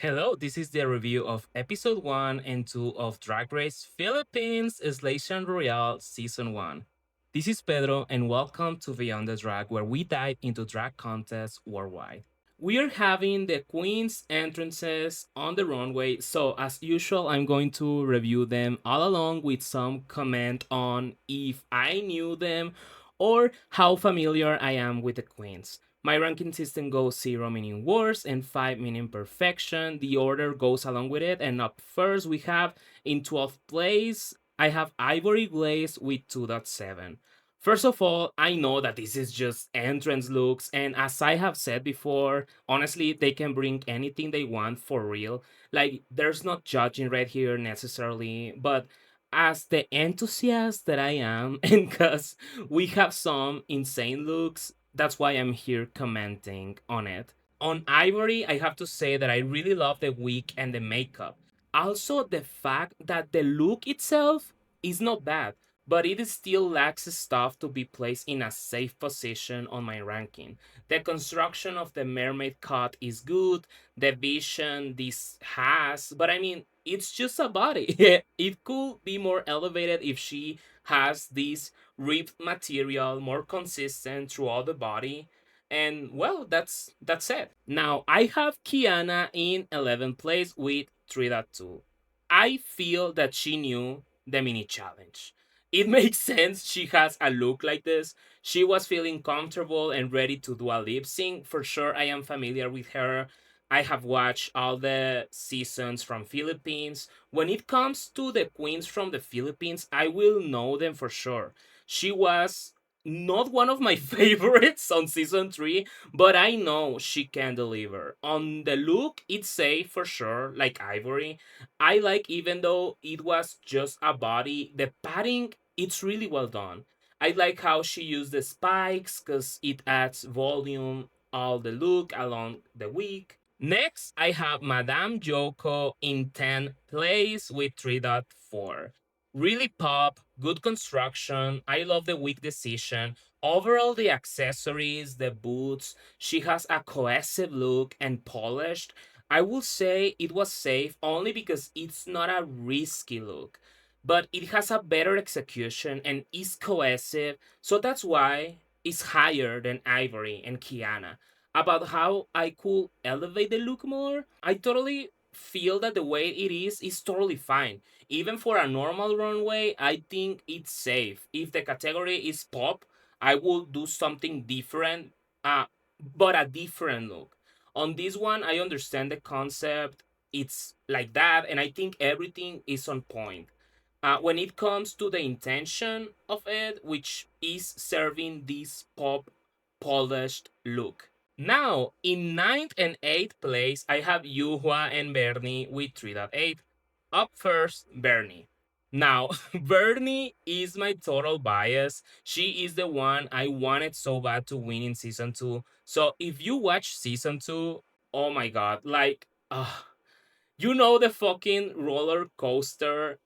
Hello, this is the review of episode 1 and 2 of Drag Race Philippines slaysian Royale Season 1. This is Pedro, and welcome to Beyond the Drag, where we dive into drag contests worldwide. We are having the Queen's entrances on the runway, so as usual, I'm going to review them all along with some comment on if I knew them or how familiar I am with the Queens. My ranking system goes 0 meaning worst and 5 meaning perfection. The order goes along with it. And up first, we have in 12th place, I have Ivory Glaze with 2.7. First of all, I know that this is just entrance looks, and as I have said before, honestly, they can bring anything they want for real. Like, there's not judging right here necessarily, but as the enthusiast that I am, and because we have some insane looks, that's why I'm here commenting on it. On Ivory, I have to say that I really love the wig and the makeup. Also, the fact that the look itself is not bad, but it still lacks stuff to be placed in a safe position on my ranking. The construction of the mermaid cut is good, the vision this has, but I mean, it's just a body. It could be more elevated if she has this ribbed material more consistent throughout the body. And well, that's it. Now I have Khianna in 11th place with 3.2. I feel that she knew the mini challenge. It makes sense she has a look like this. She was feeling comfortable and ready to do a lip sync. For sure, I am familiar with her. I have watched all the seasons from Philippines. When it comes to the queens from the Philippines, I will know them for sure. She was not one of my favorites on season 3, but I know she can deliver. On the look, it's safe for sure, like Ivory. I like even though it was just a body, the padding, it's really well done. I like how she used the spikes because it adds volume all the look along the wig. Next, I have Madame Yoko in 10th place with 3.4. Really pop, good construction. I love the wig decision. Overall, the accessories, the boots, she has a cohesive look and polished. I will say it was safe only because it's not a risky look, but it has a better execution and is cohesive, so that's why it's higher than Ivory and Khianna. About how I could elevate the look more, I totally feel that the way it is totally fine. Even for a normal runway, I think it's safe. If the category is pop, I will do something different, uh, but a different look. On this one, I understand the concept. It's like that, and I think everything is on point. When it comes to the intention of it, which is serving this pop polished look. Now, in ninth and 8th place, I have Yuhua and Bernie with 3.8. Up first, Bernie. Now, Bernie is my total bias. She is the one I wanted so bad to win in season 2. So if you watch season 2, oh my god, like, you know the fucking roller coaster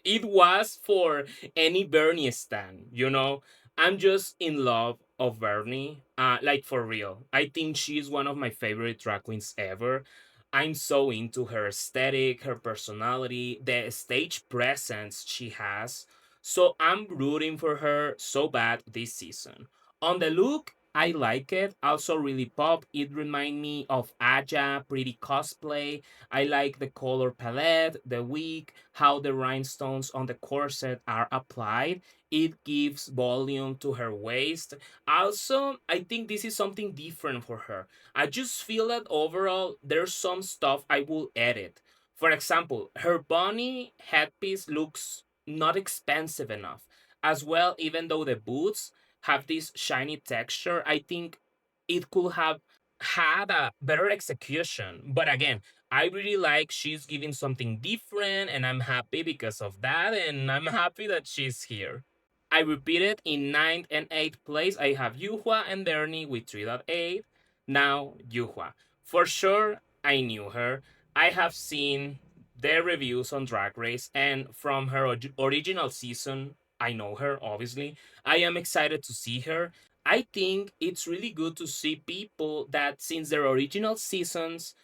it was for any Bernie stan, you know? I'm just in love of Bernie. Like for real. I think she's one of my favorite drag queens ever. I'm so into her aesthetic, her personality, the stage presence she has. So I'm rooting for her so bad this season. On the look, I like it. Also really pop. It remind me of Aja, pretty cosplay. I like the color palette, the wig, how the rhinestones on the corset are applied. It gives volume to her waist. Also, I think this is something different for her. I just feel that overall, there's some stuff I will edit. For example, her bunny headpiece looks not expensive enough. As well, even though the boots have this shiny texture, I think it could have had a better execution. But again, I really like she's giving something different, and I'm happy because of that, and I'm happy that she's here. I repeat it in ninth and 8th place. I have Yuhua and Bernie with 3.8. Now, Yuhua. For sure, I knew her. I have seen their reviews on Drag Race, and from her original season, I know her, obviously. I am excited to see her. I think it's really good to see people that, since their original seasons,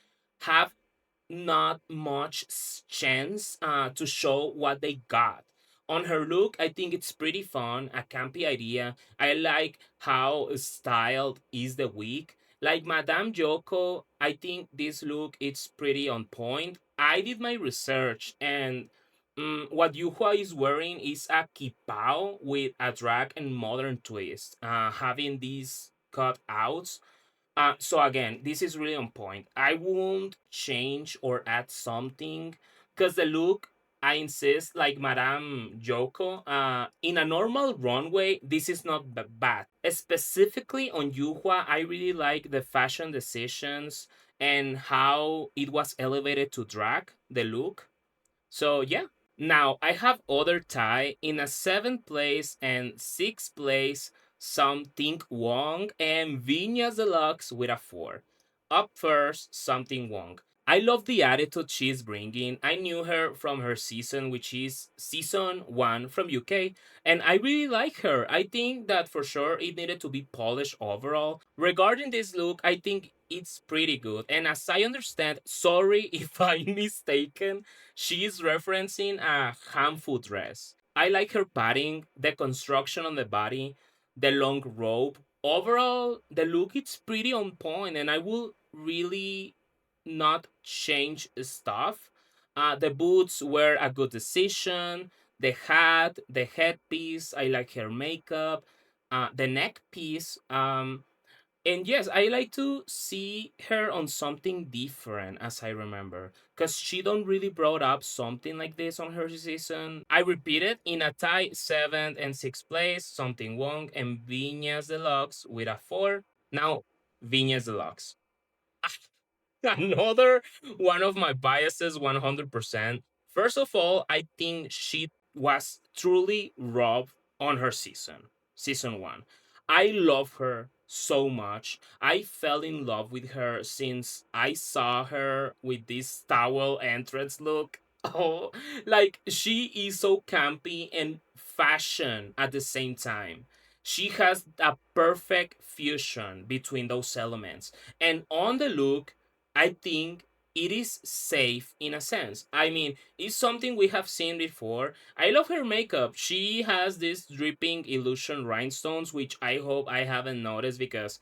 have not much chance to show what they got. On her look, I think it's pretty fun, a campy idea. I like how styled is the wig. Like Madame Yoko, I think this look is pretty on point. I did my research, and what Yuhua is wearing is a kipao with a drag and modern twist, having these cutouts. So again, this is really on point. I won't change or add something because the look, I insist, like Madame Yoko, in a normal runway, this is not bad. Specifically on Yuhua, I really like the fashion decisions and how it was elevated to drag the look. So yeah. Now I have other tie in a seventh place and sixth place. Something Wong and Viñas Deluxe with a 4. Up first, something Wong. I love the attitude she's bringing. I knew her from her season, which is season 1 from UK, and I really like her. I think that for sure it needed to be polished overall. Regarding this look, I think it's pretty good. And as I understand, sorry if I'm mistaken, she's referencing a handful dress. I like her padding, the construction on the body, the long robe. Overall, the look is pretty on point, and I will really not change stuff. The boots were a good decision. The hat, the headpiece, I like her makeup. The neck piece, and yes, I like to see her on something different, as I remember, because she don't really brought up something like this on her season. I repeated in a tie seventh and sixth place, something Wong and Viñas Deluxe with a 4. Now, Viñas Deluxe. Another one of my biases, 100%. First of all, I think she was truly robbed on her season 1. I love her so much. I fell in love with her since I saw her with this towel entrance look. Oh, like she is so campy and fashion at the same time. She has a perfect fusion between those elements. And on the look, I think it is safe in a sense. I mean, it's something we have seen before. I love her makeup. She has these dripping illusion rhinestones, which I hope I haven't noticed because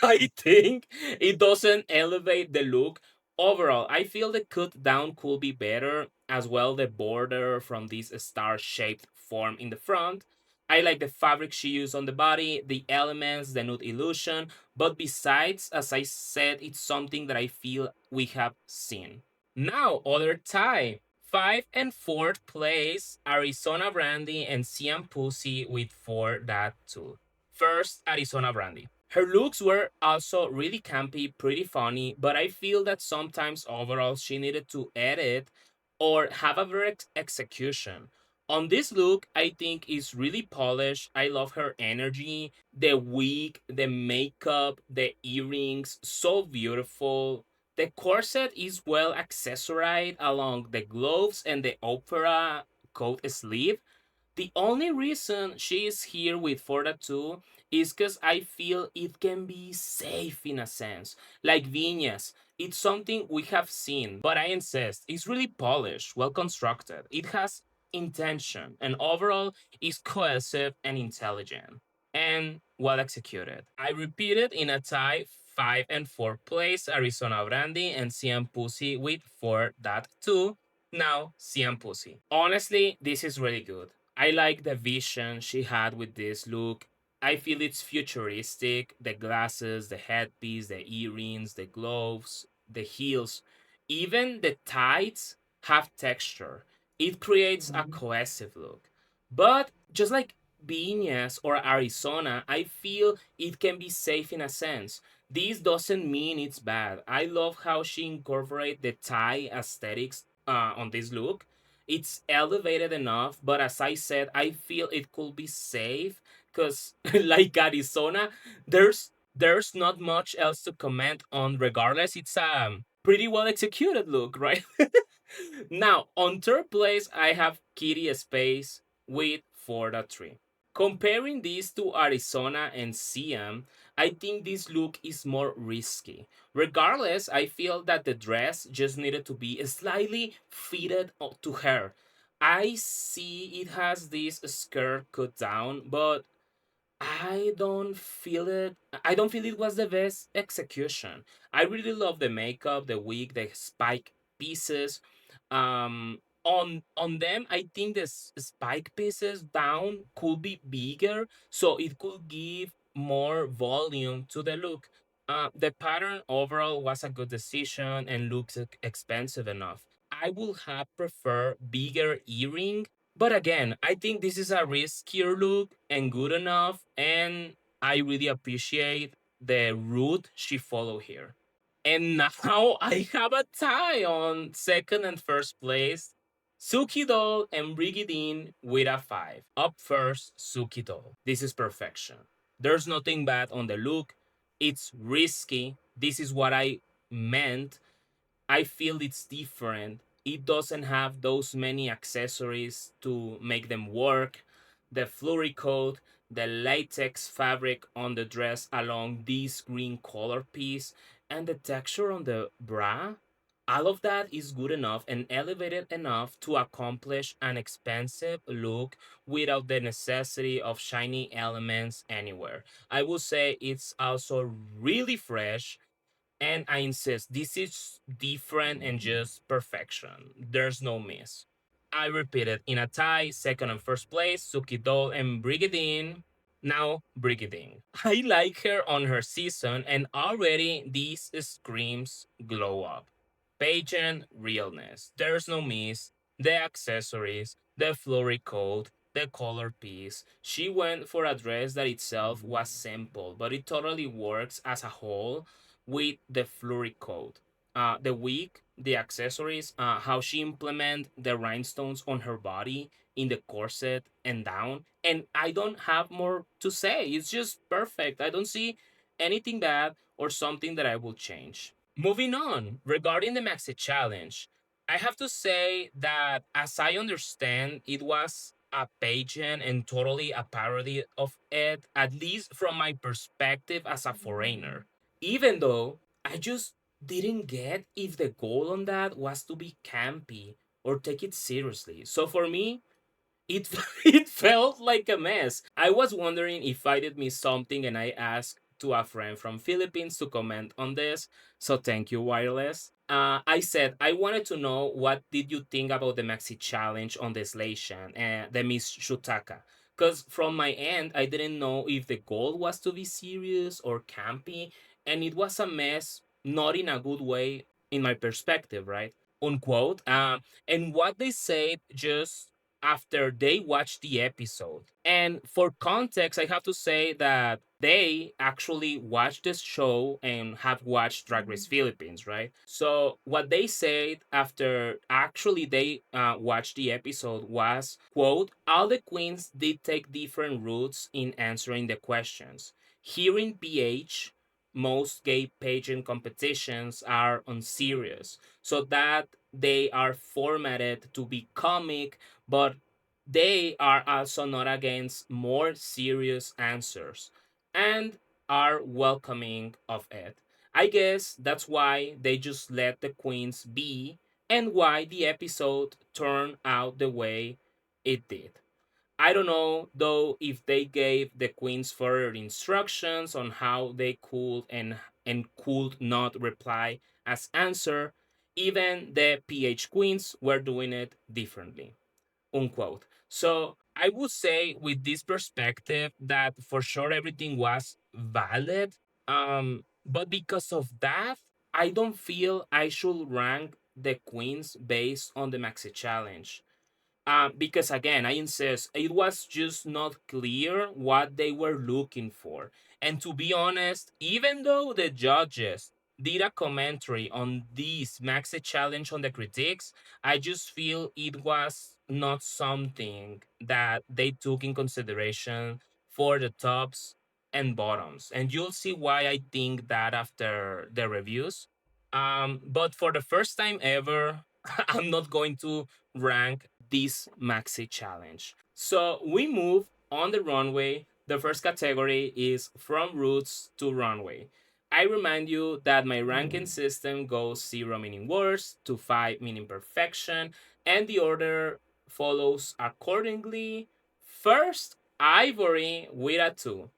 I think it doesn't elevate the look. Overall, I feel the cut down could be better, as well the border from this star shaped form in the front. I like the fabric she used on the body, the elements, the nude illusion, but besides, as I said, it's something that I feel we have seen. Now, other tie. 5 and 4th place, Arizona Brandy and Siam Pussy with 4 that too. First, Arizona Brandy. Her looks were also really campy, pretty funny, but I feel that sometimes overall she needed to edit or have a better execution. On this look, I think is really polished. I love her energy, the wig, the makeup, the earrings, so beautiful. The corset is well accessorized along the gloves and the opera coat sleeve. The only reason she is here with Forda 2 is because I feel it can be safe in a sense. Like Viñas, it's something we have seen, but I insist, it's really polished, well constructed. It has intention, and overall is cohesive and intelligent, and well executed. I repeat it in a tie 5 and 4 place, Arizona Brandy and Siam Pussy with 4.2. Now, Siam Pussy. Honestly, this is really good. I like the vision she had with this look. I feel it's futuristic. The glasses, the headpiece, the earrings, the gloves, the heels, even the tights have texture. It creates a cohesive look. But just like Viñas or Arizona, I feel it can be safe in a sense. This doesn't mean it's bad. I love how she incorporates the tie aesthetics on this look. It's elevated enough, but as I said, I feel it could be safe because, like Arizona, there's not much else to comment on. Regardless, it's a pretty well executed look, right? Now, on third place, I have Kitty Space with 4.3. Comparing these to Arizona and Siam, I think this look is more risky. Regardless, I feel that the dress just needed to be slightly fitted to her. I see it has this skirt cut down, but I don't feel it. I don't feel it was the best execution. I really love the makeup, the wig, the spike pieces. On them, I think the spike pieces down could be bigger, so it could give more volume to the look. The pattern overall was a good decision and looks expensive enough. I would have preferred bigger earring, but again, I think this is a riskier look and good enough, and I really appreciate the route she followed here. And now I have a tie on second and first place. Suki doll and brigiding with a 5. Up first, Suki doll. This is perfection. There's nothing bad on the look. It's risky. This is what I meant. I feel it's different. It doesn't have those many accessories to make them work. The flurry coat, the latex fabric on the dress along this green color piece, and the texture on the bra, all of that is good enough and elevated enough to accomplish an expensive look without the necessity of shiny elements anywhere. I would say it's also really fresh, and I insist, this is different and just perfection. There's no miss. I repeat it in a tie, second and first place, Suki Doll and Brigidine. Now, Brigidine. I like her on her season, and already these screams glow up. Pageant realness. There's no miss. The accessories, the flory coat, the color piece. She went for a dress that itself was simple, but it totally works as a whole with the flurry coat. The wig, the accessories, how she implement the rhinestones on her body in the corset and down. And I don't have more to say. It's just perfect. I don't see anything bad or something that I will change. Moving on, regarding the Maxi Challenge, I have to say that as I understand, it was a pageant and totally a parody of it, at least from my perspective as a foreigner. Even though I just didn't get if the goal on that was to be campy or take it seriously. So for me, it it felt like a mess. I was wondering if I did miss something, and I asked to a friend from Philippines to comment on this. So thank you, Wireless. I said I wanted to know what did you think about the Maxi challenge on the slaysian and the Miss Shutacca. Because from my end, I didn't know if the goal was to be serious or campy, and it was a mess, not in a good way, in my perspective, right? Unquote. And what they said just after they watched the episode. And for context, I have to say that they actually watched this show and have watched Drag Race Philippines, right? So what they said after actually they watched the episode was, quote, all the queens did take different routes in answering the questions. Here in PH, most gay pageant competitions are unserious, so that they are formatted to be comic, but they are also not against more serious answers and are welcoming of it. I guess that's why they just let the queens be and why the episode turned out the way it did. I don't know though if they gave the queens further instructions on how they could and could not reply as answer. Even the PH queens were doing it differently, unquote. So I would say with this perspective that for sure everything was valid. But because of that, I don't feel I should rank the queens based on the Maxi Challenge. Because again, I insist, it was just not clear what they were looking for. And to be honest, even though the judges did a commentary on this Maxi challenge on the critiques, I just feel it was not something that they took in consideration for the tops and bottoms. And you'll see why I think that after the reviews. But for the first time ever, I'm not going to rank this maxi challenge. So we move on the runway The first category is from roots to runway. I remind you that my ranking system goes 0 meaning worst to 5 meaning perfection, and the order follows accordingly. First, ivory with a 2.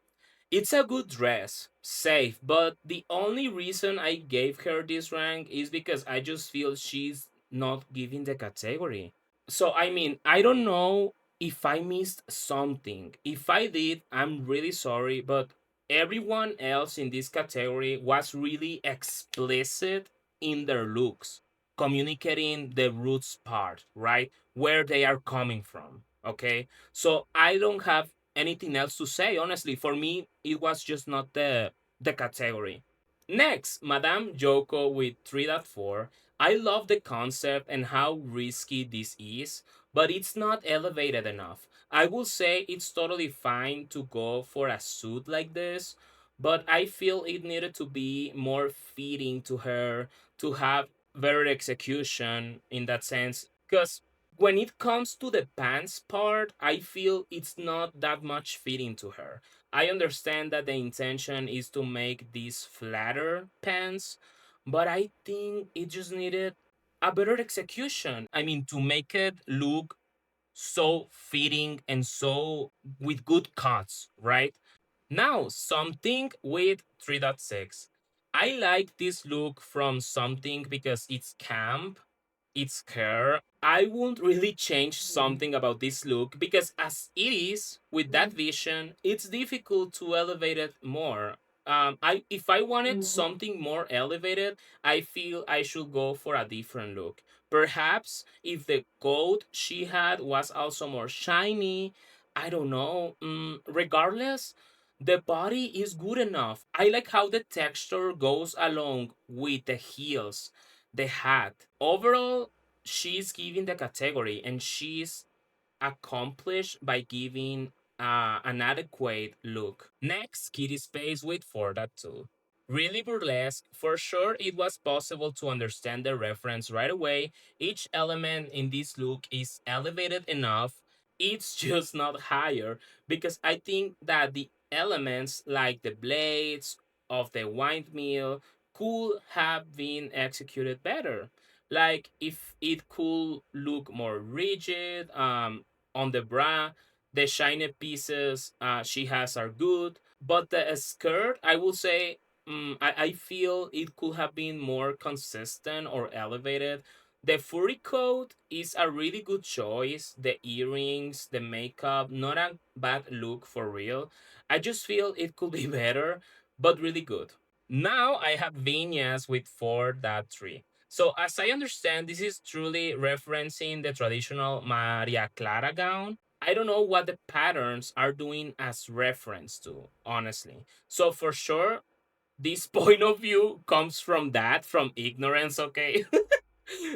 It's a good dress, safe, but the only reason I gave her this rank is because I just feel she's not giving the category. So, I mean, I don't know if I missed something. If I did, I'm really sorry, but everyone else in this category was really explicit in their looks, communicating the roots part, right? Where they are coming from. Okay. So I don't have anything else to say, honestly. For me, it was just not the category. Next, Madame Yoko with 3.4. I love the concept and how risky this is, but it's not elevated enough. I will say it's totally fine to go for a suit like this, but I feel it needed to be more fitting to her, to have better execution in that sense. Because when it comes to the pants part, I feel it's not that much fitting to her. I understand that the intention is to make these flatter pants, but I think it just needed a better execution. I mean, to make it look so fitting and so with good cuts, right? Now, something with 3.6. I like this look from something because it's camp, it's her. I won't really change something about this look because, as it is with that vision, it's difficult to elevate it more. I if I wanted something more elevated, I feel I should go for a different look. Perhaps if the gold she had was also more shiny, I don't know. Regardless, the body is good enough. I like how the texture goes along with the heels, the hat. Overall, she's giving the category and she's accomplished by giving an adequate look. Next, Kitty Space with 4.2. Really burlesque. For sure, it was possible to understand the reference right away. Each element in this look is elevated enough. It's just not higher because I think that the elements like the blades of the windmill could have been executed better. Like if it could look more rigid, on the bra. The shiny pieces she has are good, but the skirt, I will say, I feel it could have been more consistent or elevated. The furry coat is a really good choice. The earrings, the makeup, not a bad look for real. I just feel it could be better, but really good. Now I have viñas with 4.3. So, as I understand, this is truly referencing the traditional Maria Clara gown. I don't know what the patterns are doing as reference to, honestly. So, for sure, this point of view comes from that, from ignorance, okay?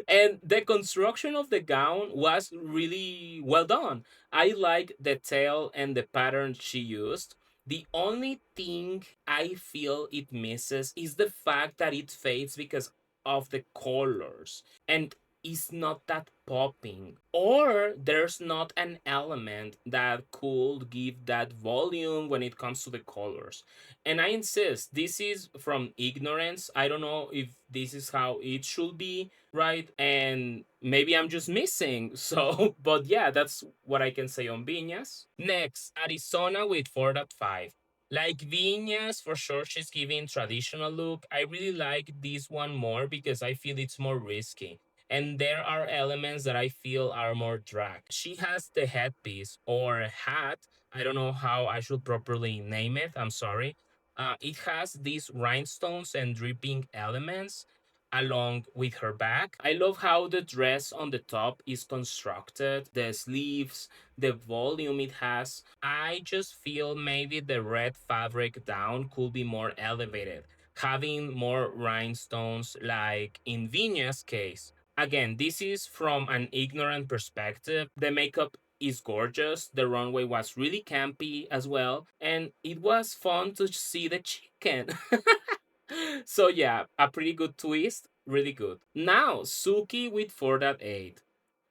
And the construction of the gown was really well done. I like the tail and the pattern she used. The only thing I feel it misses is the fact that it fades because of the colors and is not that popping, or there's not an element that could give that volume when it comes to the colors. And I insist, this is from ignorance. I don't know if this is how it should be, right? And maybe I'm just missing. So, but yeah, that's what I can say on Viñas. Next, Arizona with 4.5. Like Viñas, for sure, she's giving traditional look. I really like this one more because I feel it's more risky. And there are elements that I feel are more drag. She has the headpiece or hat. I don't know how I should properly name it. I'm sorry. It has these rhinestones and dripping elements along with her back. I love how the dress on the top is constructed, the sleeves, the volume it has. I just feel maybe the red fabric down could be more elevated, having more rhinestones like in Vinya's case. Again, this is from an ignorant perspective. The makeup is gorgeous. The runway was really campy as well, and it was fun to see the chicken. So yeah, a pretty good twist, really good. Now, Suki with 4.8.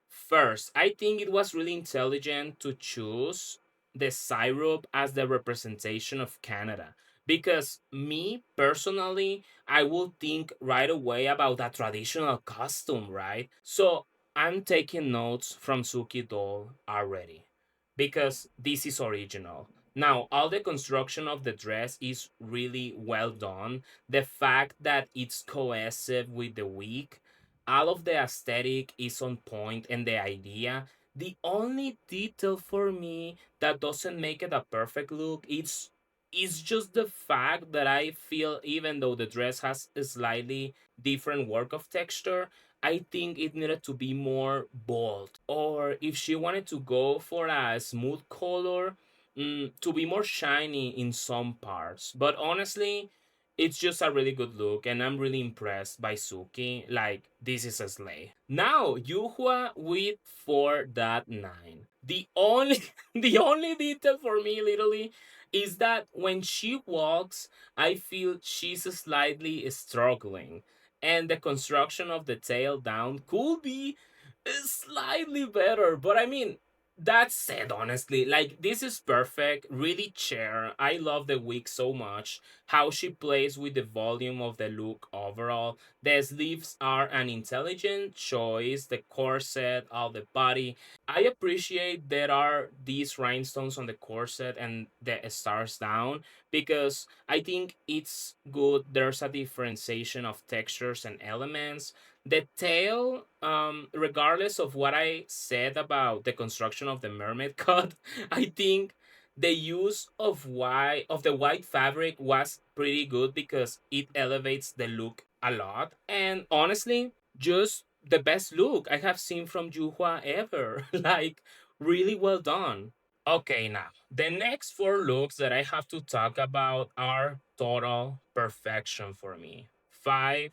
First, I think it was really intelligent to choose the syrup as the representation of Canada. Because me personally, I will think right away about that traditional costume, right? So I'm taking notes from Suki doll already because this is original. Now, all the construction of the dress is really well done. The fact that it's cohesive with the wig, all of the aesthetic is on point, and the idea. The only detail for me that doesn't make it a perfect look, it's just the fact that I feel even though the dress has a slightly different work of texture, I think it needed to be more bold. Or if she wanted to go for a smooth color, to be more shiny in some parts. But honestly, it's just a really good look, and I'm really impressed by Suki. Like, this is a slay. Now, Yuhua with 4.9. The only the only detail for me literally is that when she walks, I feel she's slightly struggling. And the construction of the tail down could be slightly better. But I mean, that said, honestly, like this is perfect. Really chair. I love the wig so much. How she plays with the volume of the look overall. The sleeves are an intelligent choice. The corset, all the body. I appreciate there are these rhinestones on the corset and the stars down because I think it's good. There's a differentiation of textures and elements. The tail, regardless of what I said about the construction of the mermaid cut, I think the use of the white fabric was pretty good because it elevates the look a lot. And honestly, just the best look I have seen from Yuhua ever. Like, really well done. Okay, now, the next four looks that I have to talk about are total perfection for me. Five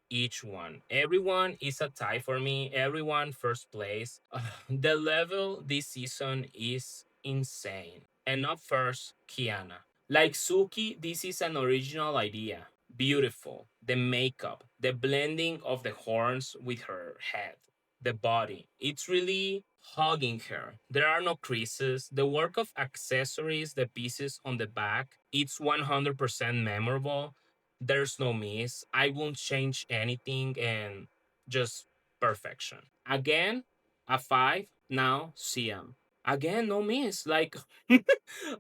each one. Everyone is a tie for me. Everyone first place. The level this season is insane. And not first, Khianna. Like Suki, this is an original idea. Beautiful. The makeup, the blending of the horns with her head, the body. It's really hugging her. There are no creases. The work of accessories, the pieces on the back, it's 100% memorable. There's no miss. I won't change anything and just perfection. Again, a five. Now, Siam. Again, no miss. Like,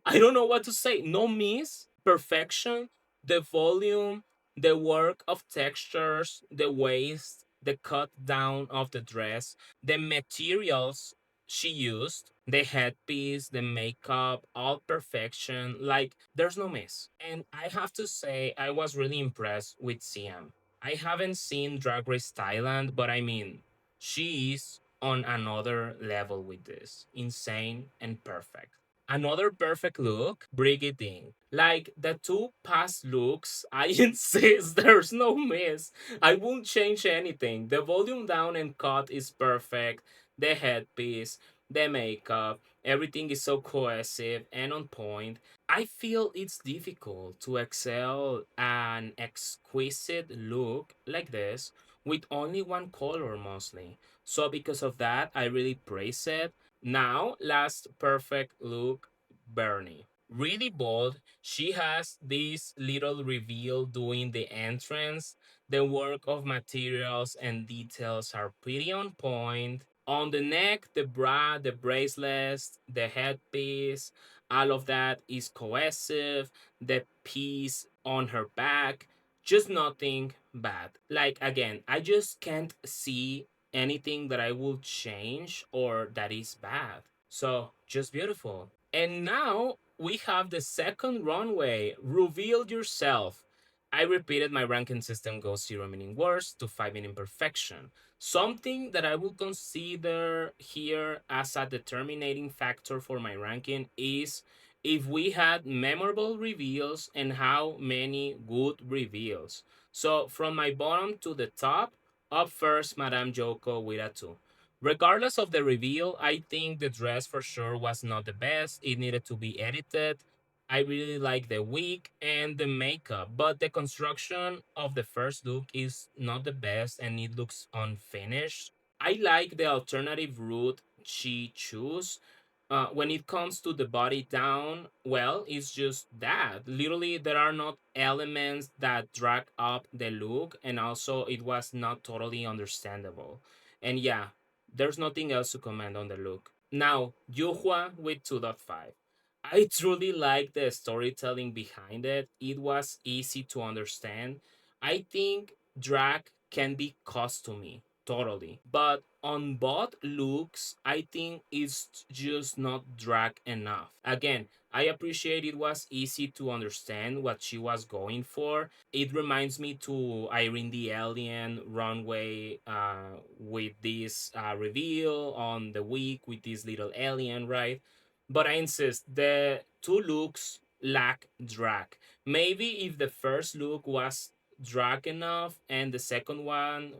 I don't know what to say. No miss. Perfection. The volume, the work of textures, the waist, the cut down of the dress, the materials she used, the headpiece, the makeup, all perfection. Like, there's no miss. And I have to say, I was really impressed with Siam. I haven't seen Drag Race Thailand, but I mean, she is on another level with this. Insane and perfect. Another perfect look, brigiding. Like the two past looks, I insist there's no miss. I won't change anything. The volume down and cut is perfect. The headpiece, the makeup, everything is so cohesive and on point. I feel it's difficult to excel an exquisite look like this with only one color mostly. So because of that, I really praise it. Now, last perfect look, Bernie. Really bold. She has this little reveal doing the entrance. The work of materials and details are pretty on point. On the neck, the bra, the bracelets, the headpiece, all of that is cohesive. The piece on her back, just nothing bad. Like, again, I just can't see anything that I will change or that is bad. So, just beautiful. And now we have the second runway. Reveal yourself. I repeated my ranking system goes 0 meaning worst to 5 meaning perfection. Something that I will consider here as a determining factor for my ranking is if we had memorable reveals and how many good reveals. So from my bottom to the top, up first, Madame Yoko with a 2. Regardless of the reveal, I think the dress for sure was not the best. It needed to be edited. I really like the wig and the makeup, but the construction of the first look is not the best and it looks unfinished. I like the alternative route she chose. When it comes to the body down, well, it's just that. Literally, there are not elements that drag up the look, and also it was not totally understandable. And yeah, there's nothing else to comment on the look. Now, Yuhua with 2.5. I truly like the storytelling behind it. It was easy to understand. I think drag can be costumey, totally. But on both looks, I think it's just not drag enough. Again, I appreciate it was easy to understand what she was going for. It reminds me to Irene the Alien runway with this reveal on the week with this little alien, right? But I insist, the two looks lack drag. Maybe if the first look was drag enough and the second one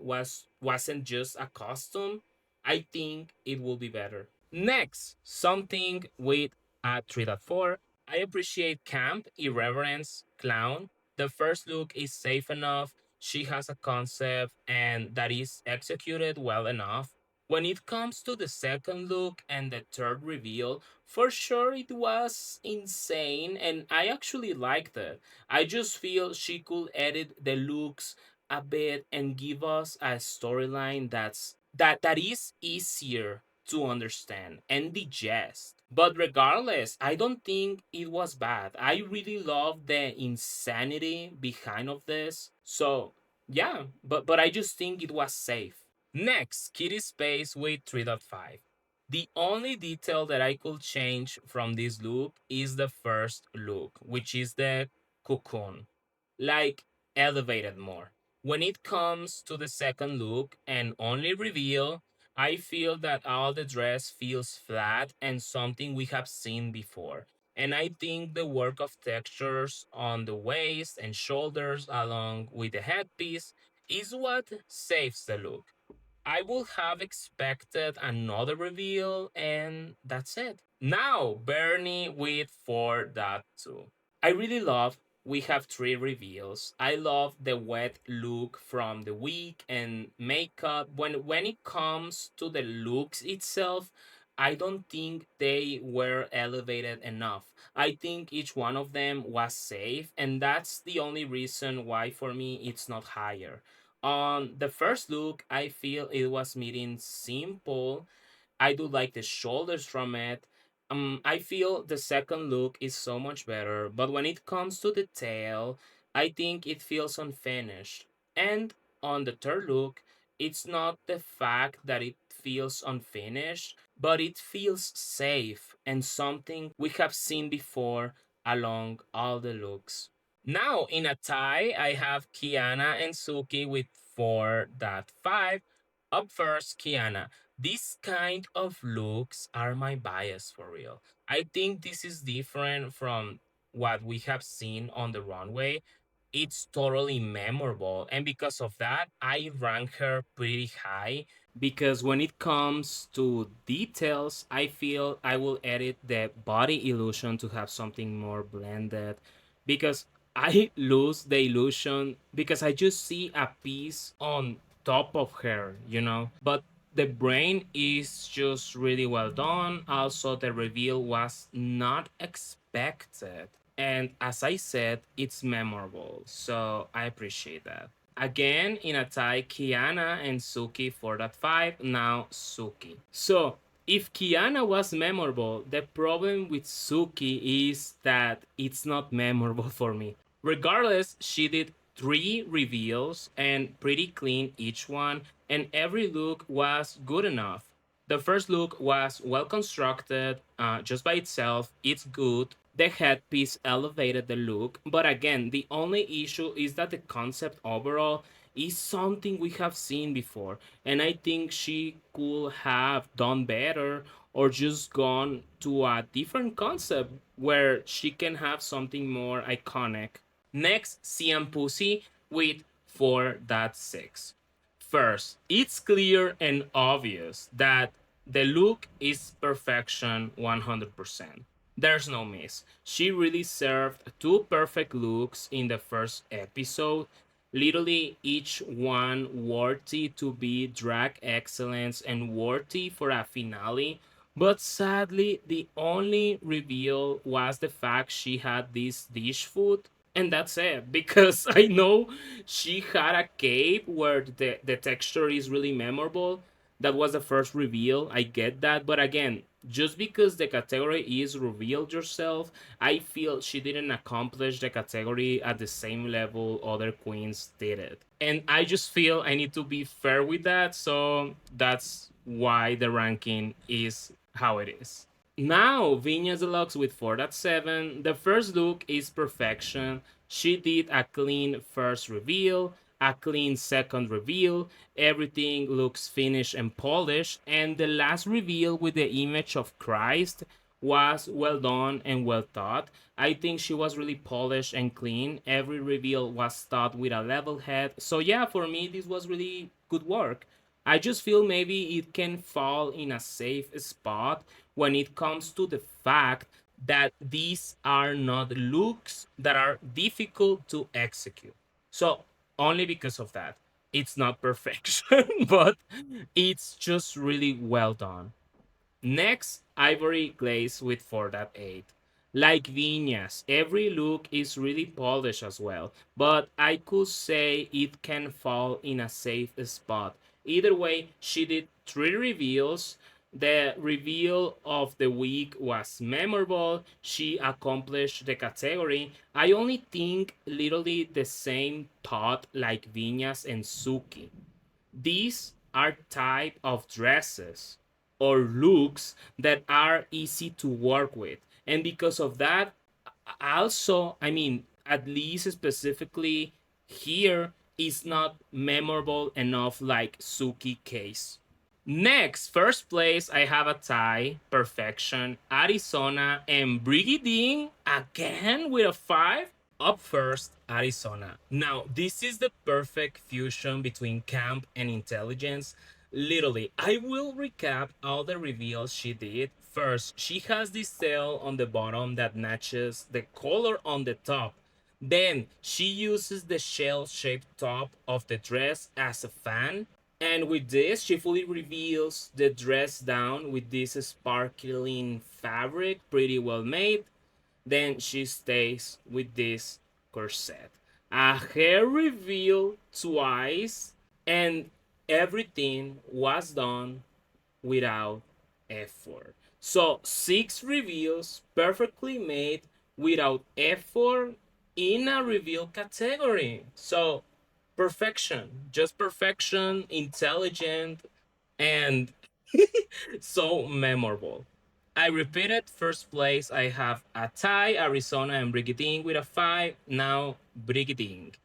wasn't just a costume, I think it will be better. Next, something with a 3.4. I appreciate camp, irreverence, clown. The first look is safe enough. She has a concept and that is executed well enough. When it comes to the second look and the third reveal, for sure it was insane and I actually liked it. I just feel she could edit the looks a bit and give us a storyline that is easier to understand and digest. But regardless, I don't think it was bad. I really love the insanity behind of this. So yeah, but I just think it was safe. Next, Kitty Space with 3.5. The only detail that I could change from this look is the first look, which is the cocoon. Like, elevated more. When it comes to the second look and only reveal, I feel that all the dress feels flat and something we have seen before. And I think the work of textures on the waist and shoulders along with the headpiece is what saves the look. I would have expected another reveal, and that's it. Now, Bernie with 4.2. I really love we have three reveals. I love the wet look from the wig and makeup. When it comes to the looks itself, I don't think they were elevated enough. I think each one of them was safe, and that's the only reason why for me it's not higher. On the first look, I feel it was meeting simple. I do like the shoulders from it. I feel the second look is so much better, but when it comes to the tail, I think it feels unfinished. And on the third look, it's not the fact that it feels unfinished, but it feels safe and something we have seen before along all the looks. Now, in a tie, I have Khianna and Suki with 4.5. Up first, Khianna. These kind of looks are my bias for real. I think this is different from what we have seen on the runway. It's totally memorable, and because of that, I rank her pretty high. Because when it comes to details, I feel I will edit the body illusion to have something more blended. Because I lose the illusion because I just see a piece on top of her. But the brain is just really well done. Also, the reveal was not expected. And as I said, it's memorable. So I appreciate that. Again, in a tie, Khianna and Suki 4.5. Now, Suki. So, if Khianna was memorable, the problem with Suki is that it's not memorable for me. Regardless, she did three reveals and pretty clean each one, and every look was good enough. The first look was well constructed, just by itself, it's good. The headpiece elevated the look, but again, the only issue is that the concept overall is something we have seen before, and I think she could have done better or just gone to a different concept where she can have something more iconic. Next, siam phussi with 4.6. First, it's clear and obvious that the look is perfection 100%. There's no miss. She really served two perfect looks in the first episode, literally each one worthy to be drag excellence and worthy for a finale. But sadly, the only reveal was the fact she had this dish food, and that's it. Because I know she had a cape where the texture is really memorable. That was the first reveal. I get that. But again, just because the category is revealed yourself, I feel she didn't accomplish the category at the same level other queens did it. And I just feel I need to be fair with that. So that's why the ranking is how it is. Now, Viñas Deluxe with 4.7. The first look is perfection. She did a clean first reveal, a clean second reveal. Everything looks finished and polished. And the last reveal with the image of Christ was well done and well thought. I think she was really polished and clean. Every reveal was thought with a level head. So, yeah, for me, this was really good work. I just feel maybe it can fall in a safe spot when it comes to the fact that these are not looks that are difficult to execute. So, only because of that, it's not perfection, but it's just really well done. Next, ivory glaze with 4.8. Like viñas, every look is really polished as well, but I could say it can fall in a safe spot. Either way, she did 3 reveals. The reveal of the week was memorable. She accomplished the category. I only think literally the same thought like Viñas and Suki. These are type of dresses or looks that are easy to work with. And because of that, also, I mean, at least specifically here is not memorable enough like Suki case. Next, first place, I have a tie, Perfection, Arizona, and Brigiding again with a 5. Up first, Arizona. Now, this is the perfect fusion between camp and intelligence. Literally, I will recap all the reveals she did. First, she has this tail on the bottom that matches the color on the top. Then, she uses the shell shaped top of the dress as a fan. And with this, she fully reveals the dress down with this sparkling fabric, pretty well made. Then she stays with this corset. A hair reveal twice, and everything was done without effort. So 6 reveals perfectly made without effort in a reveal category. So perfection, just perfection, intelligent, and so memorable. I repeated first place. I have a tie, Arizona, and Brigiding with a 5. Now Brigiding.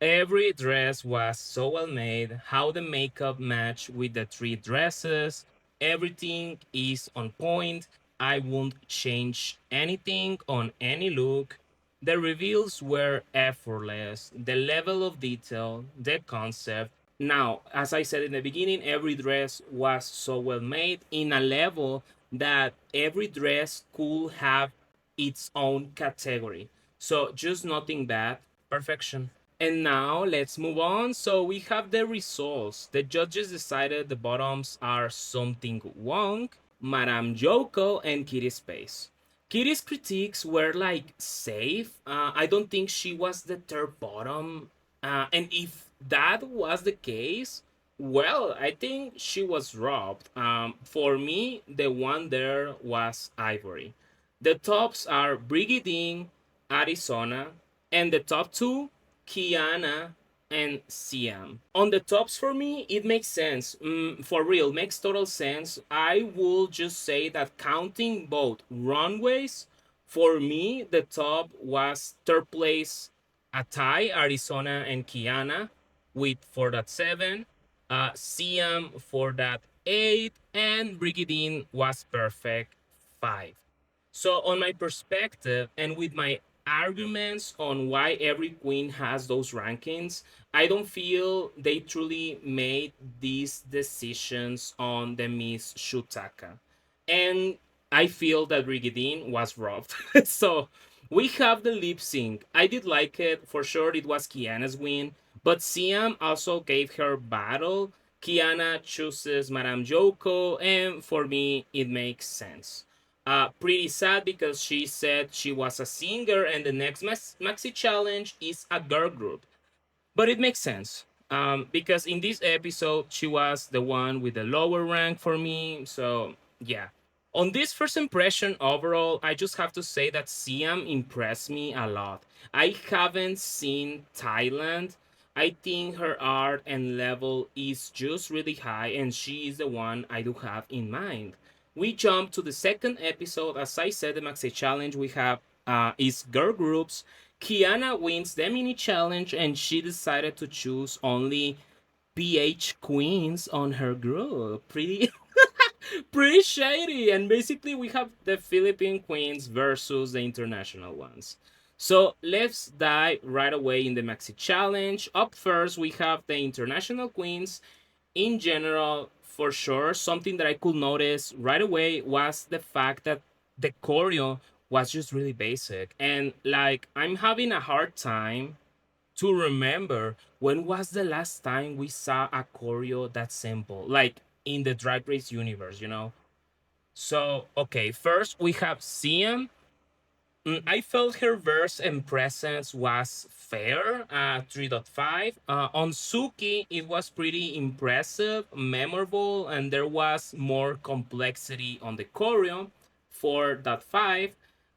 Every dress was so well made, how the makeup matched with the 3 dresses. Everything is on point. I won't change anything on any look. The reveals were effortless. The level of detail, the concept. Now, as I said in the beginning, every dress was so well made in a level that every dress could have its own category. So, just nothing bad. Perfection. And now let's move on. So we have the results. The judges decided the bottoms are something Wong, Madame Yoko, and Kitty Space. Kitty's critiques were like safe. I don't think she was the third bottom. And if that was the case, well, I think she was robbed. For me, the one there was Ivory. The tops are Brigiding, Arizona, and the top two, Khianna and Siam. On the tops for me, it makes sense. For real, makes total sense. I will just say that counting both runways, for me, the top was third place Atai, Arizona, and Khianna with 4.7. Siam 4.8, and Brigidin was perfect 5. So, on my perspective, and with my arguments on why every queen has those rankings, I don't feel they truly made these decisions on the Miss Shutacca. And I feel that Brigadine was robbed. So we have the lip sync. I did like it. For sure, it was Kiana's win. But Siam also gave her battle. Khianna chooses Madame Yoko, and for me, it makes sense. Pretty sad because she said she was a singer, and the next maxi challenge is a girl group. But it makes sense because in this episode, she was the one with the lower rank for me. So, yeah. On this first impression overall, I just have to say that Siam impressed me a lot. I haven't seen Thailand. I think her art and level is just really high, and she is the one I do have in mind. We jump to the second episode. As I said, the Maxi Challenge we have is girl groups. Khianna wins the mini challenge, and she decided to choose only PH queens on her group. Pretty pretty shady. And basically we have the Philippine queens versus the international ones. So let's dive right away in the maxi challenge. Up first we have the international queens. In general, for sure, something that I could notice right away was the fact that the choreo was just really basic. And like I'm having a hard time to remember when was the last time we saw a choreo that simple, like in the Drag Race universe, you know? So, okay, first we have Siam. I felt her verse and presence was fair, 3.5. On Suki, it was pretty impressive, memorable, and there was more complexity on the choreo, 4.5.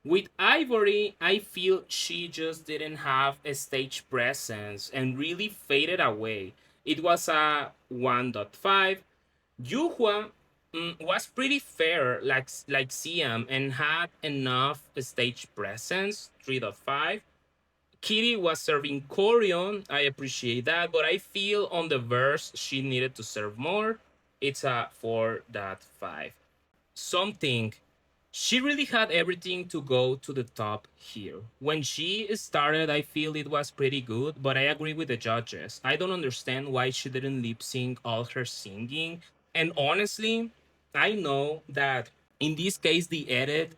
With Ivory, I feel she just didn't have a stage presence and really faded away. It was a 1.5. Yuhua was pretty fair, like Siam, and had enough stage presence. 3.5. Kitty was serving choreo. I appreciate that, but I feel on the verse she needed to serve more. It's a 4.5. Something she really had everything to go to the top here. When she started, I feel it was pretty good, but I agree with the judges. I don't understand why she didn't lip sync all her singing. And honestly, I know that in this case the edit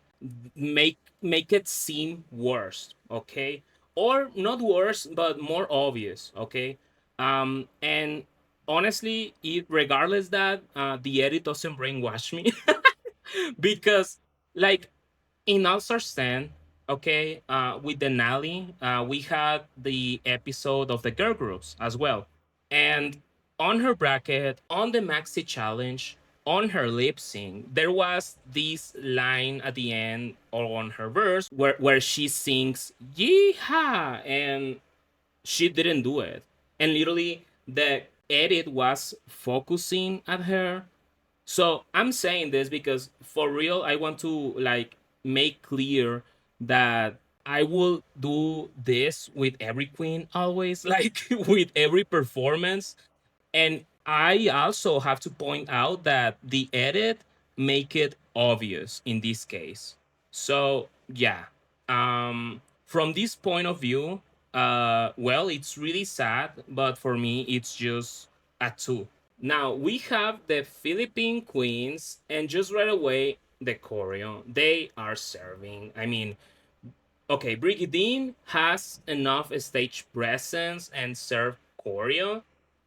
make it seem worse, okay? Or not worse, but more obvious, okay? And honestly, regardless that the edit doesn't brainwash me, because like in All Star Stand, okay, with Denali, we had the episode of the girl groups as well. And on her bracket, on the Maxi Challenge, on her lip sync, there was this line at the end or on her verse where she sings Yeehaw, and she didn't do it. And literally the edit was focusing at her. So I'm saying this because for real, I want to like make clear that I will do this with every queen always, like with every performance. And I also have to point out that the edit make it obvious in this case. So yeah, from this point of view, well, it's really sad, but for me, it's just a two. Now we have the Philippine queens, and just right away, the choreo. They are serving. I mean, okay, brigiding has enough stage presence and serve choreo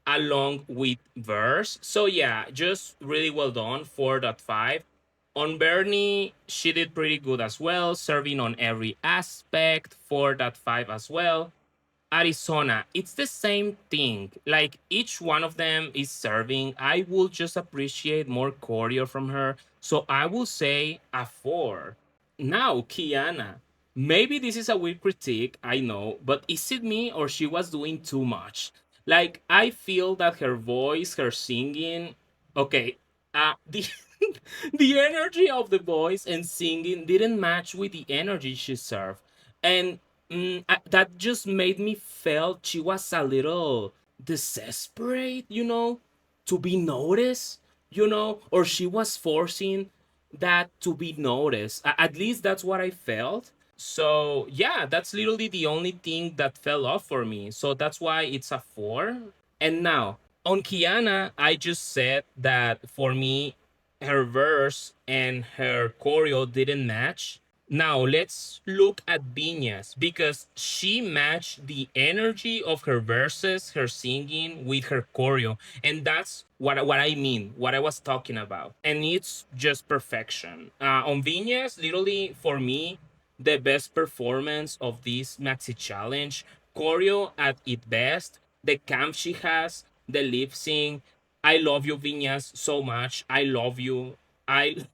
along with verse. So yeah, just really well done. 4.5. On Bernie, she did pretty good as well, serving on every aspect. 4.5 as well. Arizona, it's the same thing. Like each one of them is serving. I will just appreciate more choreo from her. So I will say a 4. Now, Khianna. Maybe this is a weird critique, I know, but is it me or she was doing too much? Like, I feel that her voice, her singing, okay, the the energy of the voice and singing didn't match with the energy she served, and that just made me felt she was a little desperate, you know, to be noticed, you know, or she was forcing that to be noticed. At least that's what I felt. So yeah, that's literally the only thing that fell off for me. So that's why it's a 4. And now on Khianna, I just said that for me, her verse and her choreo didn't match. Now let's look at Viñas because she matched the energy of her verses, her singing with her choreo, and that's what I mean, what I was talking about, and it's just perfection. On Viñas, literally for me, the best performance of this maxi challenge, choreo at its best, the camp she has, the lip sync. I love you, Viñas, so much. I love you. I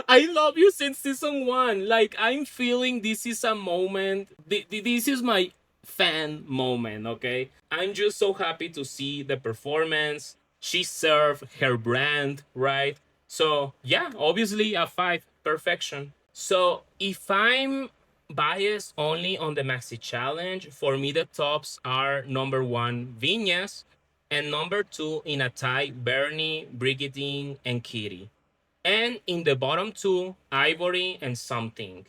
I love you since season one. Like I'm feeling this is a moment. This is my fan moment. Okay, I'm just so happy to see the performance. She served her brand right. So yeah, obviously a five, perfection. So if I'm biased only on the maxi challenge, for me the tops are number one Viñas and number two in a tie Bernie, Brigiding, and Kitty. And in the bottom two, ivory and something.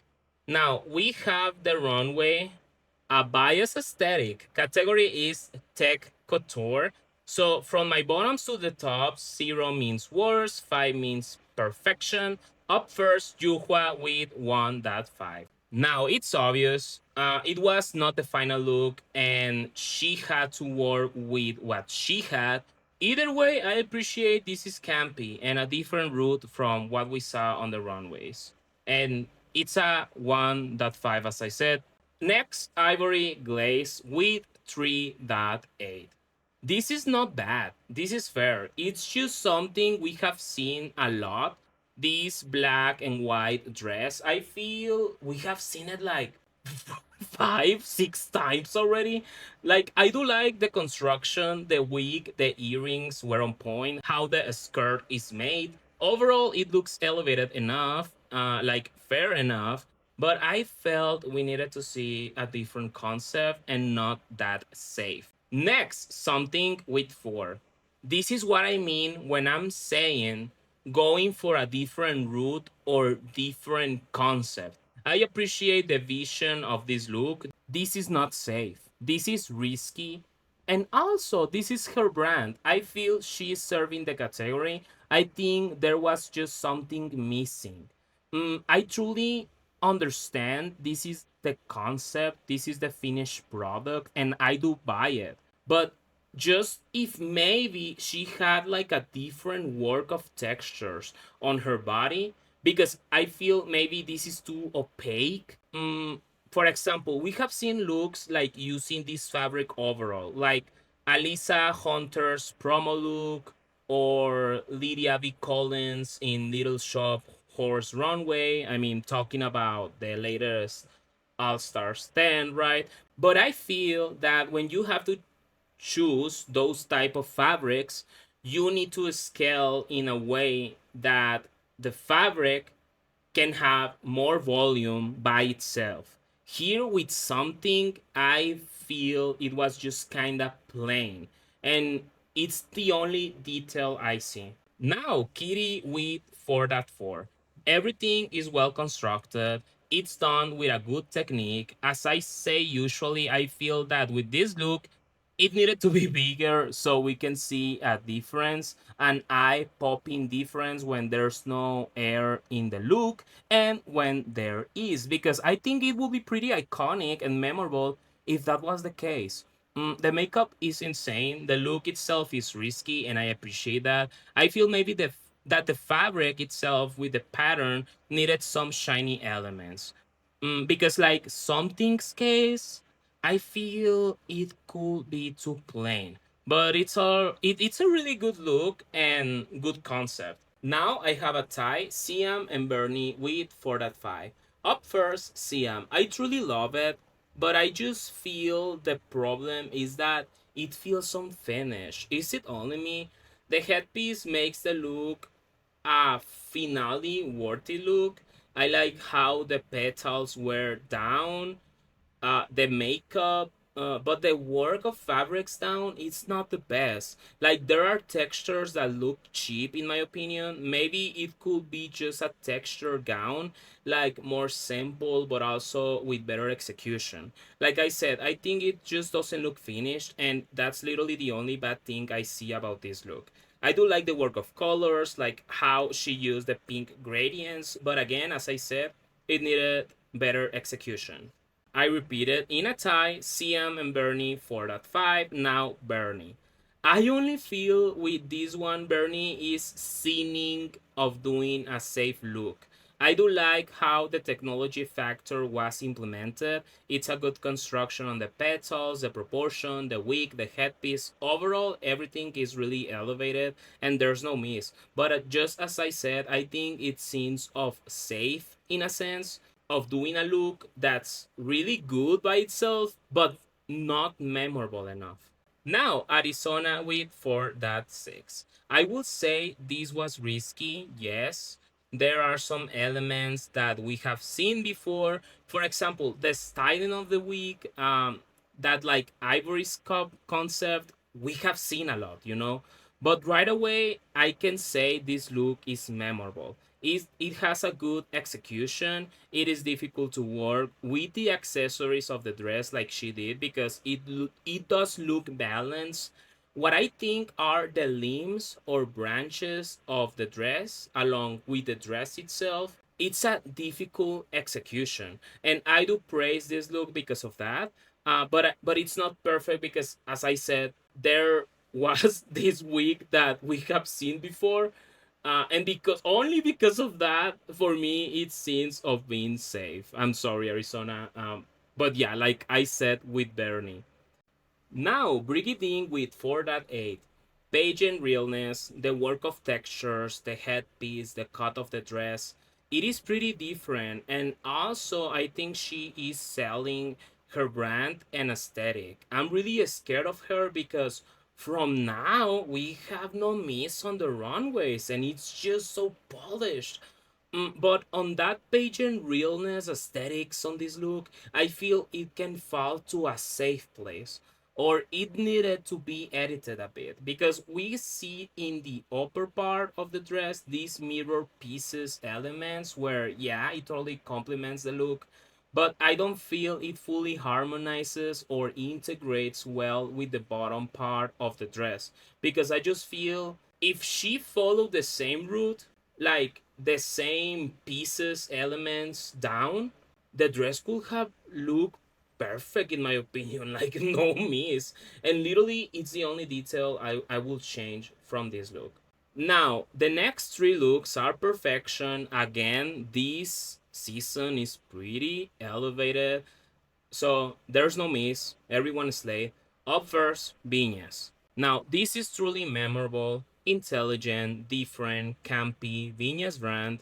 Now we have the runway, a bias aesthetic. Category is tech couture. So from my bottoms to the tops, 0 means worse, 5 means perfection. Up first, yuhua with 1.5. Now it's obvious. It was not the final look, and she had to work with what she had. Either way, I appreciate this is campy and a different route from what we saw on the runways. And it's a 1.5, as I said. Next, ivory glaze with 3.8. This is not bad. This is fair. It's just something we have seen a lot. This black and white dress, I feel we have seen it like five, six times already. Like, I do like the construction, the wig, the earrings were on point, how the skirt is made. Overall, it looks elevated enough, like fair enough, but I felt we needed to see a different concept and not that safe. Next, something with four. This is what I mean when I'm saying going for a different route or different concept. I appreciate the vision of this look. This is not safe. This is risky. And also, this is her brand. I feel she is serving the category. I think there was just something missing. I truly understand this is the concept, this is the finished product, and I do buy it. But just if maybe she had like a different work of textures on her body, because I feel maybe this is too opaque. For example, we have seen looks like using this fabric overall, like Alisa Hunter's promo look or Lydia V. Collins in Little Shop Horse Runway. I mean, talking about the latest All Stars 10, right? But I feel that when you have to choose those type of fabrics, you need to scale in a way that the fabric can have more volume by itself. Here with something, I feel it was just kind of plain, and it's the only detail I see. Now, Kitty with 4.4. Everything is well constructed. It's done with a good technique. As I say, usually I feel that with this look, it needed to be bigger so we can see a difference, an eye popping difference when there's no air in the look and when there is, because I think it would be pretty iconic and memorable if that was the case. The makeup is insane. The look itself is risky, and I appreciate that. I feel maybe that the fabric itself with the pattern needed some shiny elements. Because like something's case, I feel it could be too plain. But it's a really good look and good concept. Now I have a tie, Siam and Bernie with 4.5. Up first, Siam. I truly love it, but I just feel the problem is that it feels unfinished. Is it only me? The headpiece makes the look a finale worthy look. I like how the petals were down, the makeup, but the work of fabrics down, it's not the best. Like there are textures that look cheap in my opinion. Maybe it could be just a texture gown, like more simple but also with better execution. Like I said, I think it just doesn't look finished, and that's literally the only bad thing I see about this look. I do like the work of colors, like how she used the pink gradients, but again, as I said, it needed better execution. I repeated in a tie, Siam and Bernie 4.5, now Bernie. I only feel with this one, Bernie is sinning of doing a safe look. I do like how the technology factor was implemented. It's a good construction on the petals, the proportion, the wig, the headpiece. Overall, everything is really elevated and there's no miss. But just as I said, I think it seems of safe in a sense of doing a look that's really good by itself, but not memorable enough. Now, Arizona with 4.6. I would say this was risky, yes. There are some elements that we have seen before. For example, the styling of the wig, that like ivory sculpt concept, we have seen a lot, you know. But right away, I can say this look is memorable. It has a good execution. It is difficult to work with the accessories of the dress like she did because it does look balanced. What I think are the limbs or branches of the dress along with the dress itself. It's a difficult execution, and I do praise this look because of that. But it's not perfect because, as I said, there was this wig that we have seen before, and because only because of that, for me, it seems of being safe. I'm sorry, Arizona. But yeah, like I said with Bernie. Now, brigiding with 4.8. Pageant realness, the work of textures, the headpiece, the cut of the dress. It is pretty different. And also, I think she is selling her brand and aesthetic. I'm really scared of her because from now we have no miss on the runways and it's just so polished. But on that pageant realness aesthetics on this look, I feel it can fall to a safe place, or it needed to be edited a bit because we see in the upper part of the dress these mirror pieces elements where, yeah, it totally complements the look, but I don't feel it fully harmonizes or integrates well with the bottom part of the dress because I just feel if she followed the same route, like the same pieces, elements down, the dress could have looked perfect in my opinion, like no miss. And literally, it's the only detail I will change from this look. Now, the next three looks are perfection. Again, this season is pretty elevated, so there's no miss. Everyone slay. Up first, viñas. Now, this is truly memorable, intelligent, different, campy viñas brand.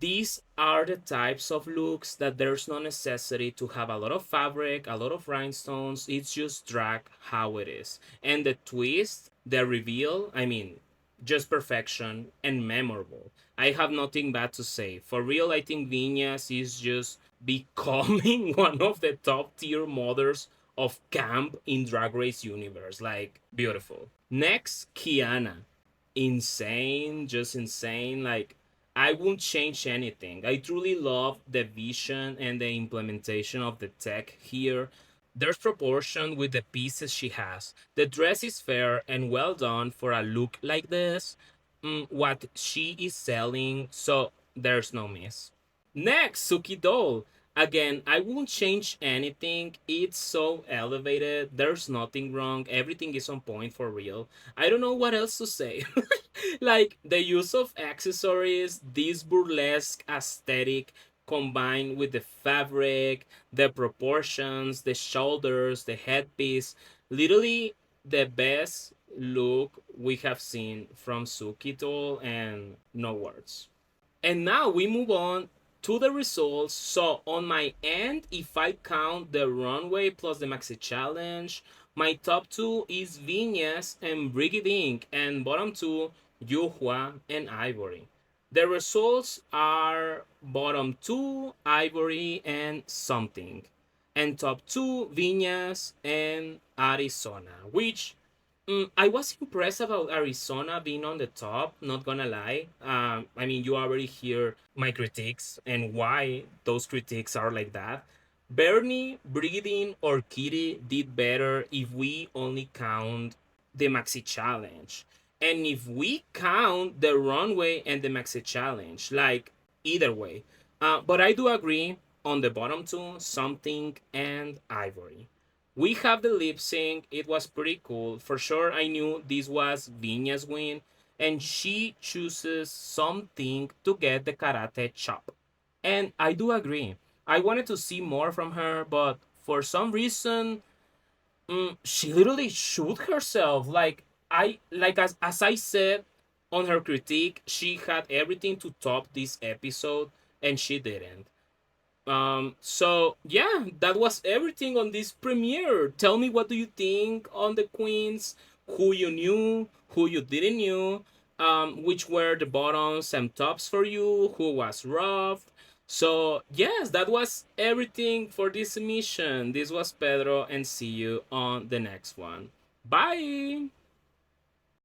These are the types of looks that there's no necessity to have a lot of fabric, a lot of rhinestones. It's just drag how it is. And the twist, the reveal, I mean, just perfection and memorable. I have nothing bad to say. For real, I think Viñas is just becoming one of the top tier mothers of camp in Drag Race universe. Like, beautiful. Next, Khianna. Insane, just insane. Like, I won't change anything. I truly love the vision and the implementation of the tech here. There's proportion with the pieces she has. The dress is fair and well done for a look like this. What she is selling, so there's no miss. Next, Suki doll. Again, I won't change anything. It's so elevated. There's nothing wrong. Everything is on point for real. I don't know what else to say. Like the use of accessories, this burlesque aesthetic combined with the fabric, the proportions, the shoulders, the headpiece. Literally the best look we have seen from Suki doll, and no words. And now we move on to the results. So on my end, if I count the runway plus the maxi challenge, my top two is Viñas and Brigiding, and bottom two, Yuhua and Ivory. The results are bottom two, Ivory and something, and top two, Viñas and Arizona, which I was impressed about Arizona being on the top, not gonna lie. I mean, you already hear my critiques and why those critiques are like that. Bernie, Breeding, or Kitty did better if we only count the Maxi Challenge. And if we count the runway and the Maxi Challenge, like either way. But I do agree on the bottom two, something and ivory. We have the lip sync. It was pretty cool. For sure, I knew this was Viñas win, and she chooses something to get the karate chop. And I do agree. I wanted to see more from her, but for some reason, she literally shoot herself. As I said on her critique, she had everything to top this episode, and she didn't. So yeah, that was everything on this premiere. Tell me, what do you think on the queens? Who you knew, who you didn't knew, which were the bottoms and tops for you, who was rough. So yes, that was everything for this mission. This was Pedro, and see you on the next one. Bye.